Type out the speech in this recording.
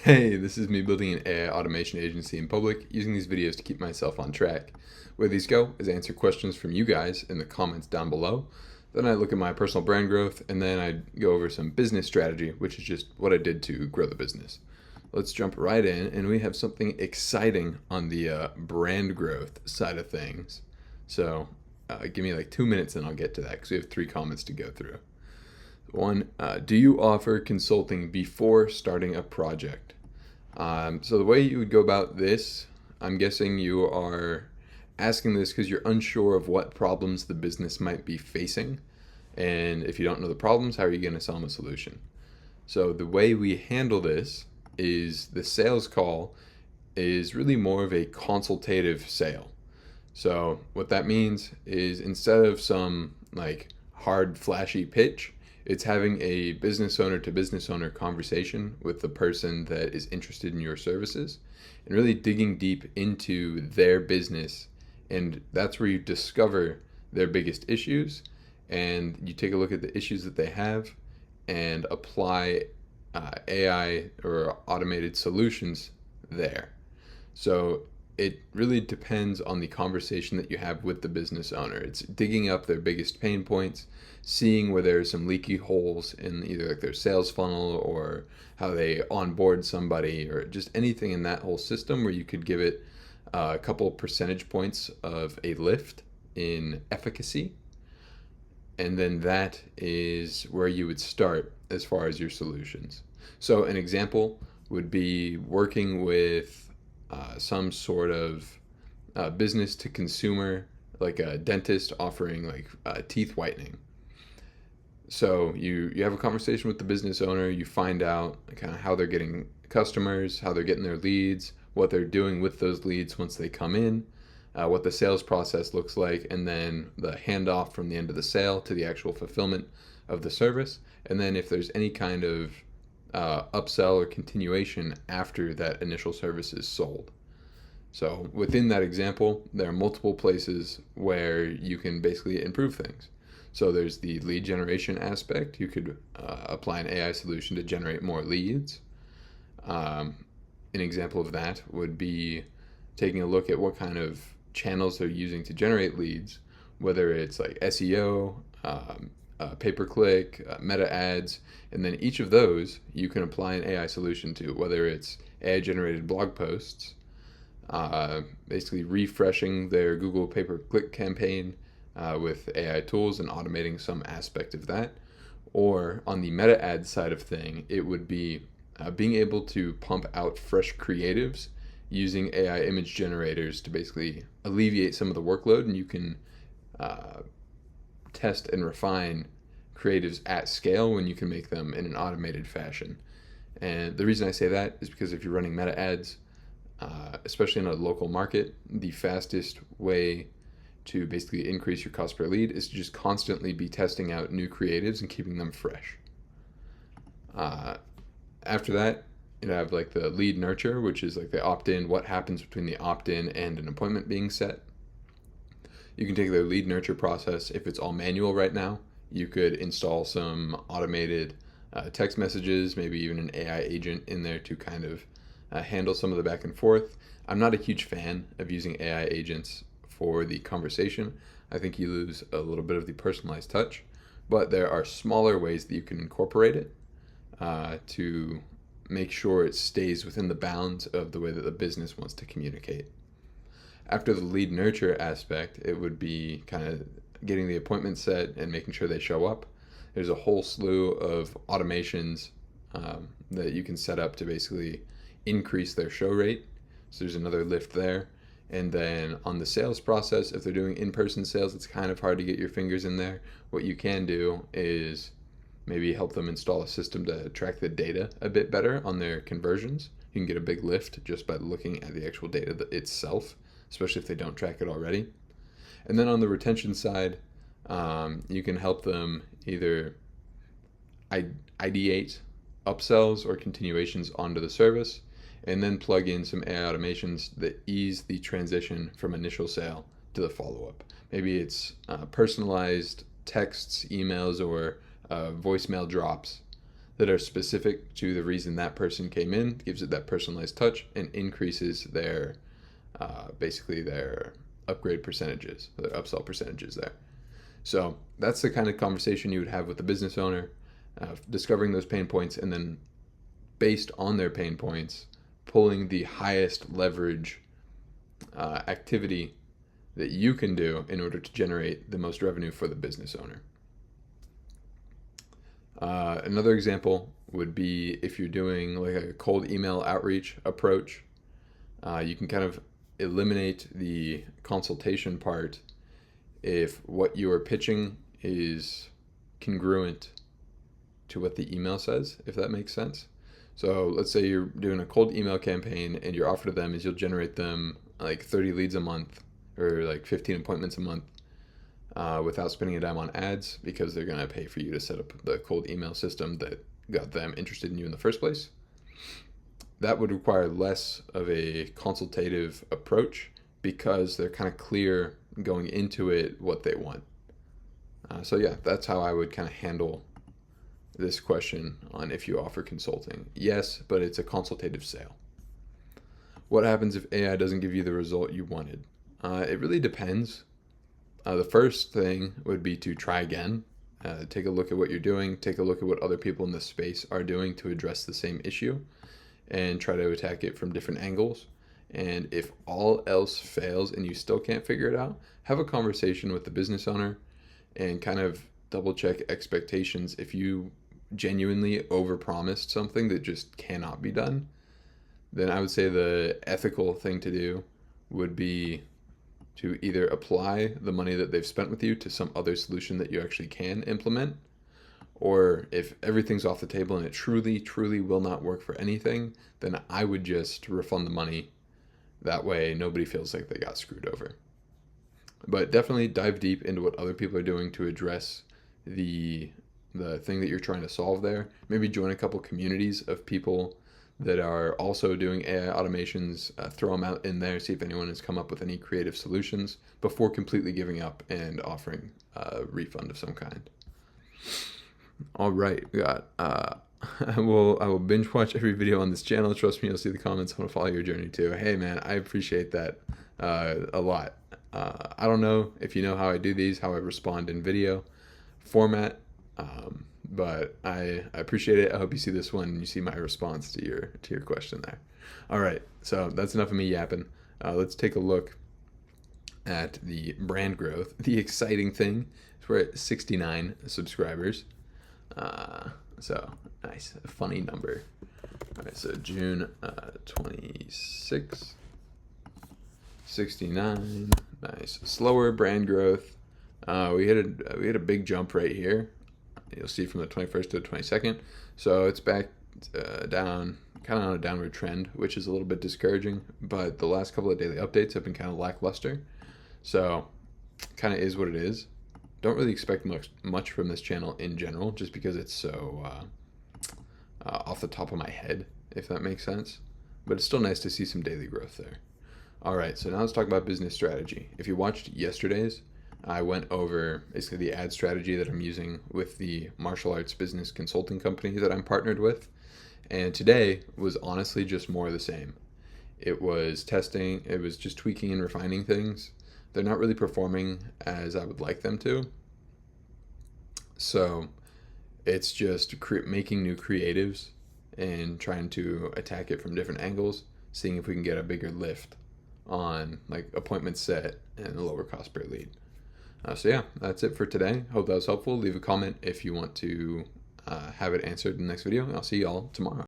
Hey, this is me building an AI automation agency in public, using these videos to keep myself on track. Where these go is I answer questions from you guys in the comments down below. Then I look at my personal brand growth, and then I go over some business strategy, which is just what I did to grow the business. Let's jump right in, and we have something exciting on the brand growth side of things. So give me like 2 minutes and I'll get to that because we have 3 comments to go through. One, do you offer consulting before starting a project? So the way you would go about this, I'm guessing you are asking this because you're unsure of what problems the business might be facing. And if you don't know the problems, how are you going to sell them a solution? So the way we handle this is the sales call is really more of a consultative sale. So what that means is instead of some like hard flashy pitch, it's having a business owner to business owner conversation with the person that is interested in your services and really digging deep into their business. And that's where you discover their biggest issues and you take a look at the issues that they have and apply AI or automated solutions there. So it really depends on the conversation that you have with the business owner. It's digging up their biggest pain points, seeing where there's some leaky holes in either like their sales funnel or how they onboard somebody or just anything in that whole system where you could give it a couple percentage points of a lift in efficacy. And then that is where you would start as far as your solutions. So an example would be working with some sort of business to consumer, like a dentist offering like teeth whitening. So you have a conversation with the business owner, you find out kind of how they're getting customers, how they're getting their leads, what they're doing with those leads once they come in, what the sales process looks like, and then the handoff from the end of the sale to the actual fulfillment of the service. And then if there's any kind of upsell or continuation after that initial service is sold. So within that example, there are multiple places where you can basically improve things. So there's the lead generation aspect. You could apply an AI solution to generate more leads. An example of that would be taking a look at what kind of channels they're using to generate leads, whether it's like SEO, pay-per-click, meta ads, and then each of those you can apply an AI solution to, whether it's AI-generated blog posts, basically refreshing their Google pay-per-click campaign with AI tools and automating some aspect of that. Or on the meta ad side of thing, it would be being able to pump out fresh creatives using AI image generators to basically alleviate some of the workload, and you can test and refine creatives at scale when you can make them in an automated fashion. And the reason I say that is because if you're running meta ads, especially in a local market, the fastest way to basically increase your cost per lead is to just constantly be testing out new creatives and keeping them fresh. After that, you have like the lead nurture, which is like the opt-in, what happens between the opt-in and an appointment being set. You can take the lead nurture process. If it's all manual right now, you could install some automated text messages, maybe even an AI agent in there to kind of handle some of the back and forth. I'm not a huge fan of using AI agents for the conversation. I think you lose a little bit of the personalized touch, but there are smaller ways that you can incorporate it to make sure it stays within the bounds of the way that the business wants to communicate. After the lead nurture aspect, it would be kind of getting the appointment set and making sure they show up. There's a whole slew of automations that you can set up to basically increase their show rate. So there's another lift there. And then on the sales process, if they're doing in-person sales, it's kind of hard to get your fingers in there. What you can do is maybe help them install a system to track the data a bit better on their conversions. You can get a big lift just by looking at the actual data itself, especially if they don't track it already. And then on the retention side, you can help them either ideate upsells or continuations onto the service, and then plug in some AI automations that ease the transition from initial sale to the follow-up. Maybe it's personalized texts, emails, or voicemail drops that are specific to the reason that person came in, gives it that personalized touch, and increases their basically their upgrade percentages, their upsell percentages there. So that's the kind of conversation you would have with the business owner, discovering those pain points, and then based on their pain points, pulling the highest leverage activity that you can do in order to generate the most revenue for the business owner. Another example would be if you're doing like a cold email outreach approach, you can kind of eliminate the consultation part if what you are pitching is congruent to what the email says, if that makes sense. So let's say you're doing a cold email campaign and your offer to them is you'll generate them like 30 leads a month or like 15 appointments a month without spending a dime on ads, because they're going to pay for you to set up the cold email system that got them interested in you in the first place. That would require less of a consultative approach because they're kind of clear going into it what they want. So yeah, that's how I would kind of handle this question on if you offer consulting. Yes, but it's a consultative sale. What happens if AI doesn't give you the result you wanted? It really depends. The first thing would be to try again. Take a look at what you're doing. Take a look at what other people in the space are doing to address the same issue and try to attack it from different angles. And if all else fails and you still can't figure it out, have a conversation with the business owner and kind of double check expectations. If you genuinely overpromised something that just cannot be done, then I would say the ethical thing to do would be to either apply the money that they've spent with you to some other solution that you actually can implement, or if everything's off the table and it truly, truly will not work for anything, then I would just refund the money. That way nobody feels like they got screwed over. But definitely dive deep into what other people are doing to address the thing that you're trying to solve there. Maybe join a couple communities of people that are also doing AI automations, throw them out in there, see if anyone has come up with any creative solutions before completely giving up and offering a refund of some kind. All right, we got, I will binge watch every video on this channel. Trust me, you'll see the comments. I want to follow your journey too. Hey man, I appreciate that a lot. I don't know if you know how I do these, how I respond in video format, but I appreciate it. I hope you see this one and you see my response to your question there. All right, so that's enough of me yapping. Let's take a look at the brand growth. The exciting thing is we're at 69 subscribers. So nice, a funny number. All right, so June 26, 69. Nice, slower brand growth. We had a big jump right here. You'll see from the 21st to the 22nd. So it's back down, kind of on a downward trend, which is a little bit discouraging. But the last couple of daily updates have been kind of lackluster. So kind of is what it is. Don't really expect much from this channel in general, just because it's so off the top of my head, if that makes sense. But it's still nice to see some daily growth there. All right, so now let's talk about business strategy. If you watched yesterday's, I went over basically the ad strategy that I'm using with the martial arts business consulting company that I'm partnered with. And today was honestly just more of the same. It was testing, it was just tweaking and refining things. They're not really performing as I would like them to. So it's just making new creatives and trying to attack it from different angles, seeing if we can get a bigger lift on like appointments set and a lower cost per lead. So yeah, that's it for today. Hope that was helpful. Leave a comment if you want to have it answered in the next video, and I'll see y'all tomorrow.